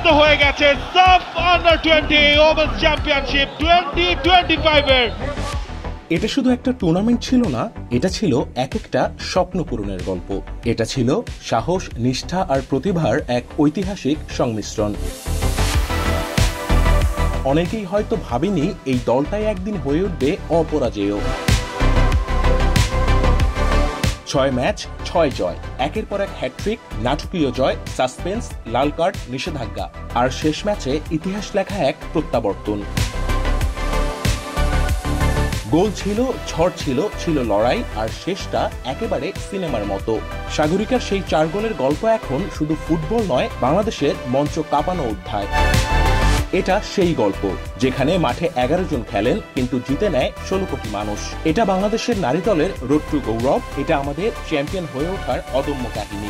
সূচিত হয়ে গেছে সাফ আন্ডার-20 ওমেন্স চ্যাম্পিয়নশিপ 2025 এর। এটা শুধু একটা টুর্নামেন্ট ছিল না, এটা ছিল এক একটা স্বপ্ন পূরণের গল্প। এটা ছিল সাহস, নিষ্ঠা আর প্রতিভার এক ঐতিহাসিক সংমিশ্রণ। অনেকেই হয়তো ভাবেনি এই দলটাই একদিন হয়ে উঠবে অপরাজেয়। 6 ম্যাচ 6 জয়, একের পর এক হ্যাটট্রিক, নাটকীয় জয়, সাসপেন্স, লাল কার্ড, নিষেধাজ্ঞা, আর শেষ ম্যাচে ইতিহাস লেখা এক প্রত্যাবর্তন। গোল ছিল, ঝড় ছিল, ছিল লড়াই, আর শেষটা একেবারে সিনেমার মতো। সাগরিকার সেই 4 গোলের গল্প এখন শুধু ফুটবল নয়, বাংলাদেশের মঞ্চ কাঁপানো অধ্যায়। এটা সেই গল্প যেখানে মাঠে 11 জন খেলেন কিন্তু জিতে নেয় 16 কোটি মানুষ। এটা বাংলাদেশের নারী দলের রোড টু গৌরব, এটা আমাদের চ্যাম্পিয়ন হয়ে ওঠার অদম্য কাহিনী।